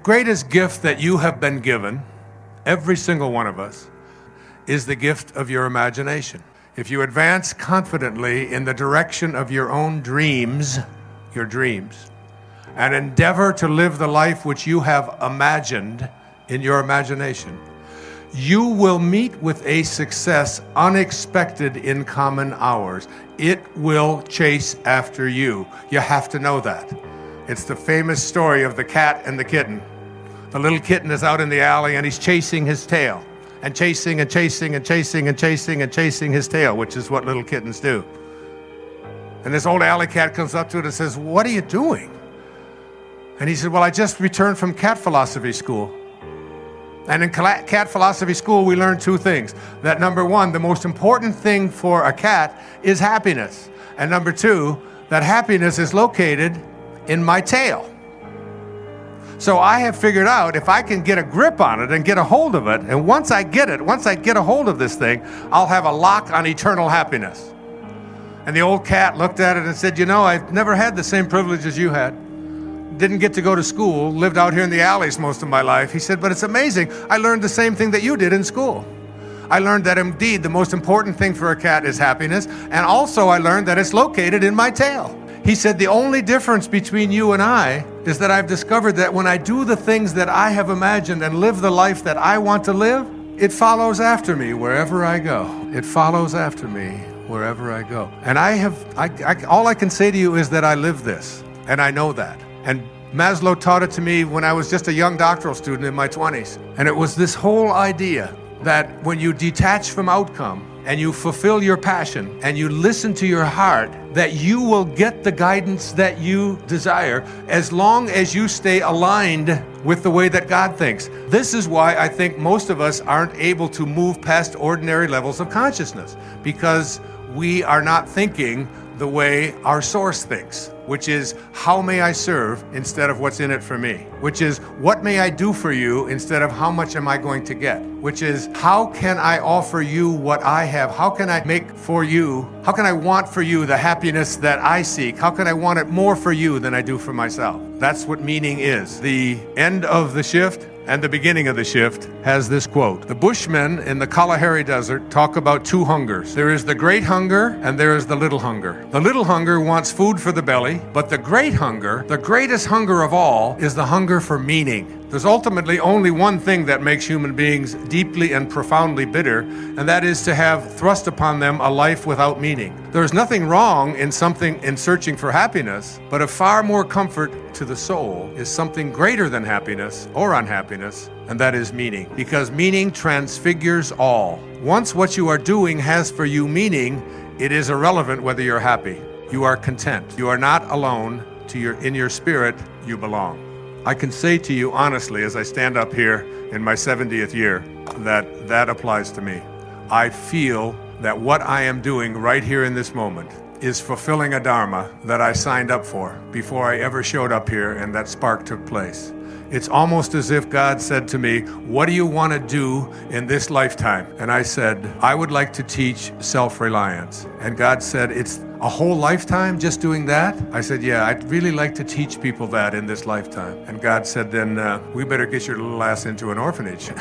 greatest gift that you have been given, every single one of us, is the gift of your imagination. If you advance confidently in the direction of your own dreams, your dreams, and endeavor to live the life which you have imagined in your imagination, you will meet with a success unexpected in common hours. It will chase after you. You have to know that. It's the famous story of the cat and the kitten. The little kitten is out in the alley and he's chasing his tail, and chasing and chasing and chasing and chasing and chasing his tail, which is what little kittens do. And this old alley cat comes up to it and says, "What are you doing?" And he said, "Well, I just returned from cat philosophy school. And in cat philosophy school, we learned two things. That number one, the most important thing for a cat is happiness. And number two, that happiness is located in my tail. So I have figured out if I can get a grip on it and get a hold of it, and once I get a hold of this thing, I'll have a lock on eternal happiness." And the old cat looked at it and said, "You know, I've never had the same privileges you had. Didn't get to go to school, lived out here in the alleys most of my life." He said, "But it's amazing. I learned the same thing that you did in school. I learned that indeed the most important thing for a cat is happiness, and also I learned that it's located in my tail." He said, "The only difference between you and I is that I've discovered that when I do the things that I have imagined and live the life that I want to live, it follows after me wherever I go. It follows after me wherever I go." And all I can say to you is that I live this, and I know that. And Maslow taught it to me when I was just a young doctoral student in my 20s. And it was this whole idea that when you detach from outcome and you fulfill your passion and you listen to your heart, that you will get the guidance that you desire as long as you stay aligned with the way that God thinks. This is why I think most of us aren't able to move past ordinary levels of consciousness, because we are not thinking the way our source thinks, which is, how may I serve instead of what's in it for me? Which is, what may I do for you instead of how much am I going to get? Which is, how can I offer you what I have? How can I make for you, how can I want for you the happiness that I seek? How can I want it more for you than I do for myself? That's what meaning is. The end of the shift and the beginning of the shift has this quote. The Bushmen in the Kalahari Desert talk about two hungers. There is the great hunger and there is the little hunger. The little hunger wants food for the belly, but the great hunger, the greatest hunger of all, is the hunger for meaning. There's ultimately only one thing that makes human beings deeply and profoundly bitter, and that is to have thrust upon them a life without meaning. There's nothing wrong in searching for happiness, but a far more comfort to the soul is something greater than happiness or unhappiness, and that is meaning. Because meaning transfigures all. Once what you are doing has for you meaning, it is irrelevant whether you're happy. You are content. You are not alone. In your spirit, you belong. I can say to you honestly, as I stand up here in my 70th year, that applies to me. I feel that what I am doing right here in this moment is fulfilling a dharma that I signed up for before I ever showed up here and that spark took place. It's almost as if God said to me, "What do you want to do in this lifetime?" And I said, "I would like to teach self-reliance." And God said, "It's a whole lifetime just doing that?" I said, "Yeah, I'd really like to teach people that in this lifetime." And God said, "Then we better get your little ass into an orphanage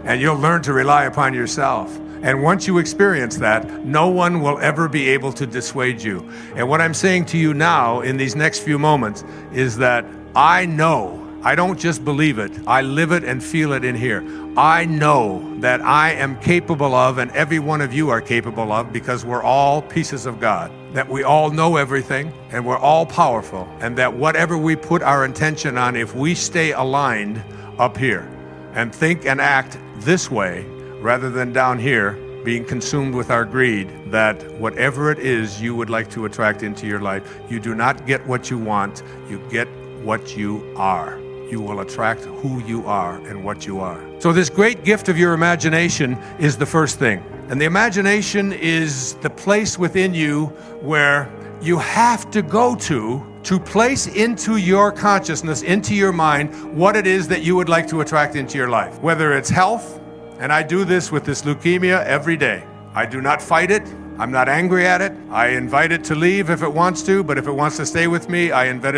and you'll learn to rely upon yourself. And once you experience that, no one will ever be able to dissuade you." And what I'm saying to you now in these next few moments is that I know, I don't just believe it, I live it and feel it in here. I know that I am capable of, and every one of you are capable of, because we're all pieces of God, that we all know everything and we're all powerful, and that whatever we put our intention on, if we stay aligned up here and think and act this way rather than down here being consumed with our greed, that whatever it is you would like to attract into your life, you do not get what you want, you get what you are. You will attract who you are and what you are. So this great gift of your imagination is the first thing. And the imagination is the place within you where you have to go to place into your consciousness, into your mind, what it is that you would like to attract into your life. Whether it's health, and I do this with this leukemia every day. I do not fight it. I'm not angry at it. I invite it to leave if it wants to, but if it wants to stay with me, I invite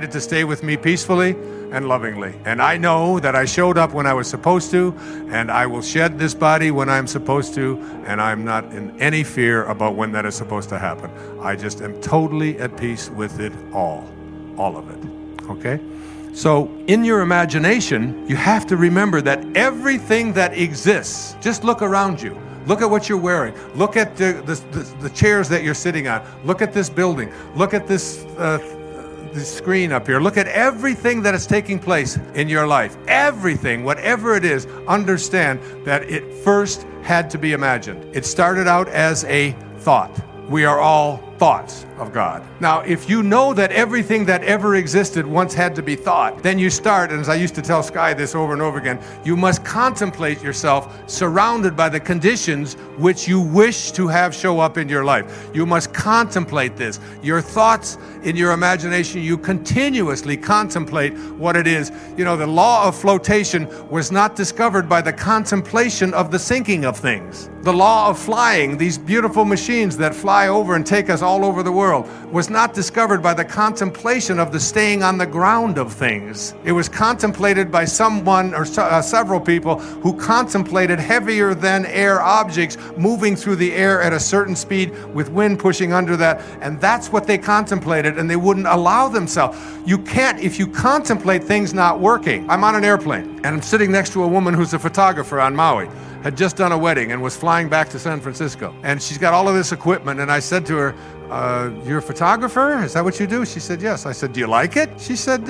it to stay with me peacefully and lovingly. And I know that I showed up when I was supposed to, and I will shed this body when I'm supposed to, and I'm not in any fear about when that is supposed to happen. I just am totally at peace with it all of it, okay? So in your imagination, you have to remember that everything that exists, just look around you. Look at what you're wearing. Look at the chairs that you're sitting on. Look at this building. Look at this screen up here. Look at everything that is taking place in your life. Everything, whatever it is, understand that it first had to be imagined. It started out as a thought. We are all thoughts of God. Now, if you know that everything that ever existed once had to be thought, then you start, and as I used to tell Sky this over and over again, you must contemplate yourself surrounded by the conditions which you wish to have show up in your life. You must contemplate this. Your thoughts in your imagination, you continuously contemplate what it is. You know, the law of flotation was not discovered by the contemplation of the sinking of things. The law of flying, these beautiful machines that fly over and take us all over the world, was not discovered by the contemplation of the staying on the ground of things. It was contemplated by someone or several people who contemplated heavier than air objects moving through the air at a certain speed with wind pushing under that, and that's what they contemplated, and they wouldn't allow themselves. You can't, if you contemplate things not working. I'm on an airplane, and I'm sitting next to a woman who's a photographer on Maui, had just done a wedding and was flying back to San Francisco. And she's got all of this equipment, and I said to her, you're a photographer? Is that what you do? She said, yes. I said, do you like it? She said,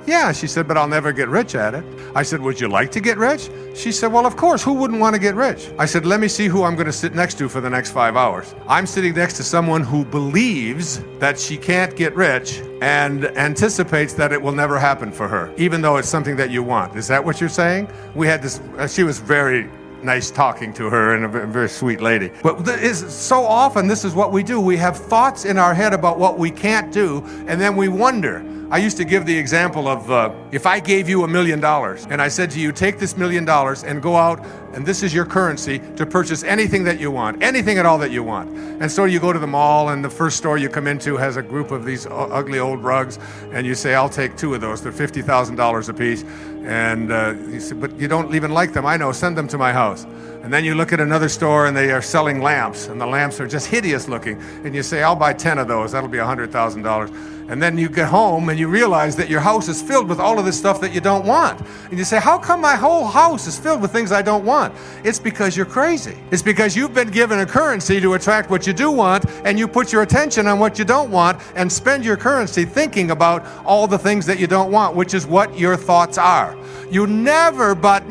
yeah. She said, but I'll never get rich at it. I said, would you like to get rich? She said, well, of course, who wouldn't want to get rich? I said, let me see who I'm going to sit next to for the next 5 hours. I'm sitting next to someone who believes that she can't get rich and anticipates that it will never happen for her, even though it's something that you want. Is that what you're saying? We had this, she was very nice talking to her, and a very sweet lady. But so often this is what we do. We have thoughts in our head about what we can't do, and then we wonder. I used to give the example of if I gave you $1 million and I said to you, take this $1 million and go out, and this is your currency to purchase anything that you want, anything at all that you want. And so you go to the mall, and the first store you come into has a group of these ugly old rugs, and you say, I'll take 2 of those. They're $50,000 a piece. And you say, but you don't even like them. I know, send them to my house. And then you look at another store, and they are selling lamps, and the lamps are just hideous looking. And you say, I'll buy 10 of those. That'll be $100,000. And then you get home and you realize that your house is filled with all of this stuff that you don't want. And you say, how come my whole house is filled with things I don't want? It's because you're crazy. It's because you've been given a currency to attract what you do want, and you put your attention on what you don't want and spend your currency thinking about all the things that you don't want, which is what your thoughts are. You never want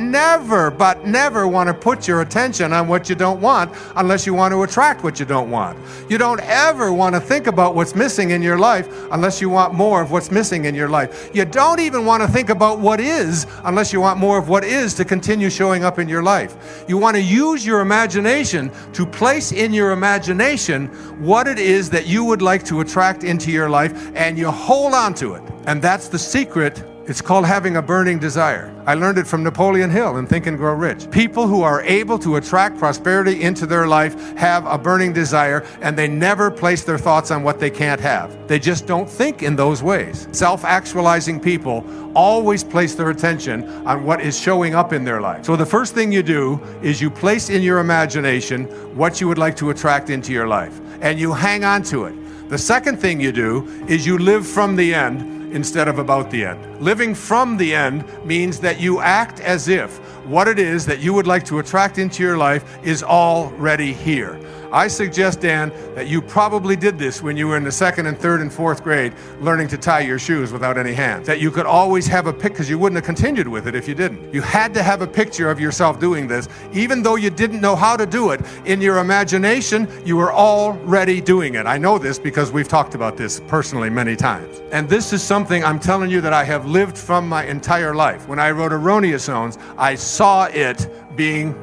to put your attention on what you don't want unless you want to attract what you don't want. You don't ever want to think about what's missing in your life unless you want more of what's missing in your life. You don't even want to think about what is unless you want more of what is to continue showing up in your life. You want to use your imagination to place in your imagination what it is that you would like to attract into your life, and you hold on to it. And that's the secret. It's called having a burning desire. I learned it from Napoleon Hill in Think and Grow Rich. People who are able to attract prosperity into their life have a burning desire, and they never place their thoughts on what they can't have. They just don't think in those ways. Self-actualizing people always place their attention on what is showing up in their life. So the first thing you do is you place in your imagination what you would like to attract into your life, and you hang on to it. The second thing you do is you live from the end instead of about the end. Living from the end means that you act as if what it is that you would like to attract into your life is already here. I suggest, Dan, that you probably did this when you were in the 2nd and 3rd and 4th grade learning to tie your shoes without any hands. That you could always have a pic, because you wouldn't have continued with it if you didn't. You had to have a picture of yourself doing this, even though you didn't know how to do it. In your imagination, you were already doing it. I know this because we've talked about this personally many times. And this is something I'm telling you that I have lived from my entire life. When I wrote Erroneous Zones, I saw it being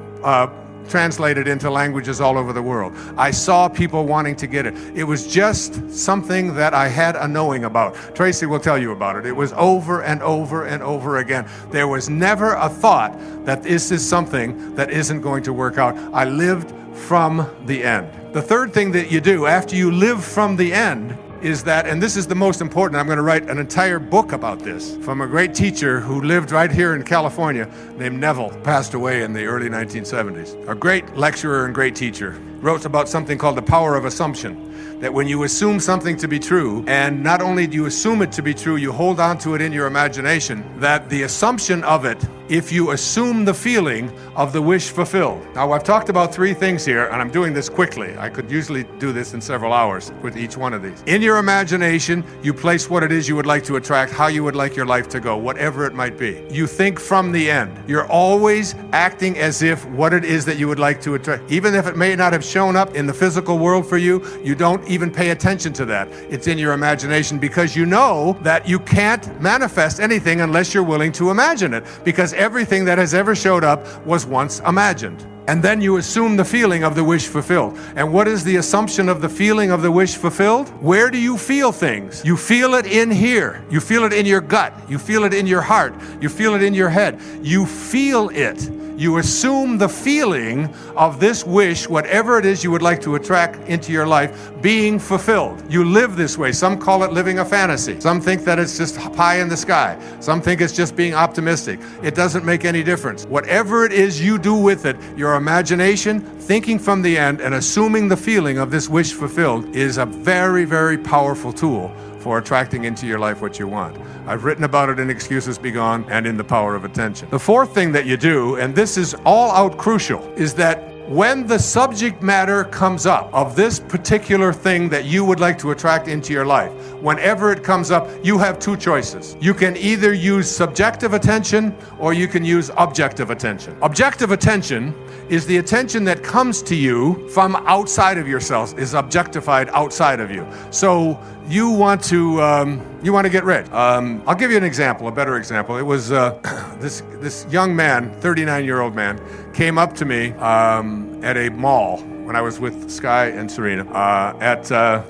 translated into languages all over the world. I saw people wanting to get it. It was just something that I had a knowing about. Tracy will tell you about it. It was over and over and over again. There was never a thought that this is something that isn't going to work out. I lived from the end. The third thing that you do after you live from the end is that, and this is the most important, I'm going to write an entire book about this, from a great teacher who lived right here in California named Neville, passed away in the early 1970s. A great lecturer and great teacher, wrote about something called the power of assumption. That when you assume something to be true, and not only do you assume it to be true, you hold on to it in your imagination, that the assumption of it, if you assume the feeling of the wish fulfilled. Now, I've talked about three things here, and I'm doing this quickly. I could usually do this in several hours with each one of these. In your imagination, you place what it is you would like to attract, how you would like your life to go, whatever it might be. You think from the end. You're always acting as if what it is that you would like to attract, even if it may not have shown up in the physical world for you, you don't even pay attention to that. It's in your imagination because you know that you can't manifest anything unless you're willing to imagine it, because everything that has ever showed up was once imagined. And then you assume the feeling of the wish fulfilled. And what is the assumption of the feeling of the wish fulfilled? Where do you feel things? You feel it in here. You feel it in your gut. You feel it in your heart. You feel it in your head. You feel it. You assume the feeling of this wish, whatever it is you would like to attract into your life, being fulfilled. You live this way. Some call it living a fantasy. Some think that it's just pie in the sky. Some think it's just being optimistic. It doesn't make any difference. Whatever it is you do with it, your imagination, thinking from the end, and assuming the feeling of this wish fulfilled is a very, very powerful tool for attracting into your life what you want. I've written about it in Excuses Be Gone and in The Power of Attention. The fourth thing that you do, and this is all out crucial, is that when the subject matter comes up of this particular thing that you would like to attract into your life, whenever it comes up, you have two choices. You can either use subjective attention or you can use objective attention. Objective attention is the attention that comes to you from outside of yourself, is objectified outside of you. So you want to get rich. I'll give you an example, a better example. It was this young man, 39-year-old man, came up to me at a mall when I was with Sky and Serena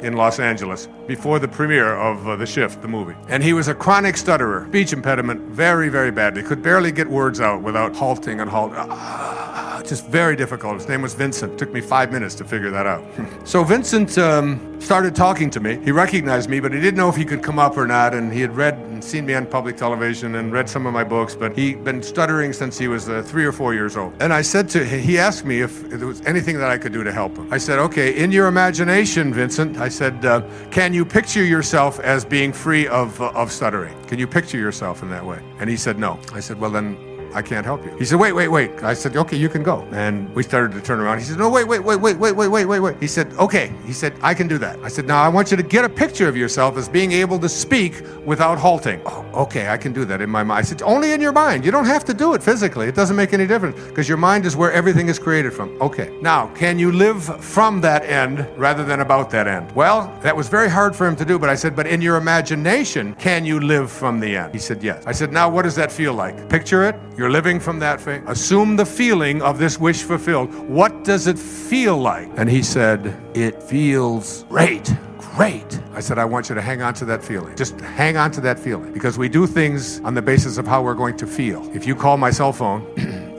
in Los Angeles before the premiere of The Shift, the movie. And he was a chronic stutterer, speech impediment, very, very badly. Could barely get words out without halting and just very difficult. His name was Vincent. Took me 5 minutes to figure that out. So Vincent started talking to me. He recognized me, but he didn't know if he could come up or not. And he had read and seen me on public television and read some of my books, but he'd been stuttering since he was 3 or 4 years old. And I said to him, he asked me if there was anything that I could do to help him. I said, okay, in your imagination, Vincent, I said, can you picture yourself as being free of stuttering? Can you picture yourself in that way? And he said, no. I said, well, then I can't help you. He said, wait. I said, okay, you can go. And we started to turn around. He said, no, wait. He said, okay. He said, I can do that. I said, now I want you to get a picture of yourself as being able to speak without halting. Oh, okay, I can do that in my mind. I said, only in your mind. You don't have to do it physically. It doesn't make any difference because your mind is where everything is created from. Okay. Now, can you live from that end rather than about that end? Well, that was very hard for him to do, but I said, but in your imagination, can you live from the end? He said, yes. I said, now what does that feel like? Picture it. You're living from that thing. Assume the feeling of this wish fulfilled. What does it feel like? And he said, it feels great. I said, I want you to hang on to that feeling. Just hang on to that feeling. Because we do things on the basis of how we're going to feel. If you call my cell phone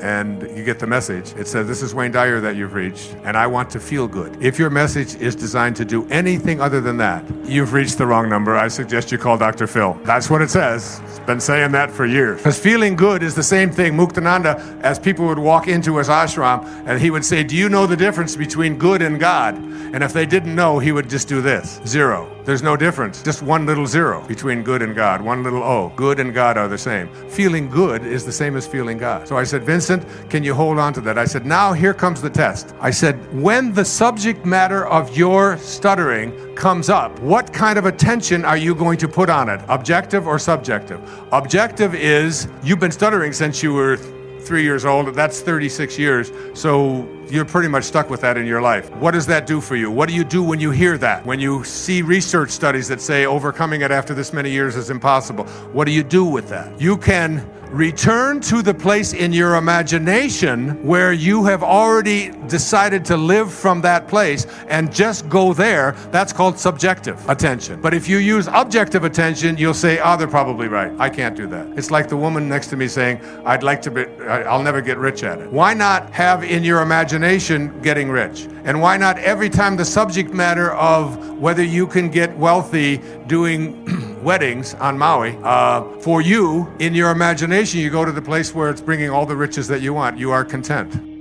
and you get the message, it says, this is Wayne Dyer that you've reached, and I want to feel good. If your message is designed to do anything other than that, you've reached the wrong number. I suggest you call Dr. Phil. That's what it says. It's been saying that for years. Because feeling good is the same thing. Muktananda, as people would walk into his ashram, and he would say, do you know the difference between good and God? And if they didn't know, he would just do this. 0. There's no difference. Just one little 0 between good and God. One little O. Good and God are the same. Feeling good is the same as feeling God. So I said, Vincent, can you hold on to that? I said, now here comes the test. I said, when the subject matter of your stuttering comes up, what kind of attention are you going to put on it? Objective or subjective? Objective is, you've been stuttering since you were 3 years old. That's 36 years. So you're pretty much stuck with that in your life. What does that do for you? What do you do when you hear that? When you see research studies that say overcoming it after this many years is impossible? What do you do with that? You can return to the place in your imagination where you have already decided to live from that place and just go there. That's called subjective attention. But if you use objective attention, you'll say, oh, they're probably right. I can't do that. It's like the woman next to me saying, I'll never get rich at it. Why not have in your imagination getting rich? And why not every time the subject matter of whether you can get wealthy doing weddings on Maui, for you, in your imagination, you go to the place where it's bringing all the riches that you want. You are content.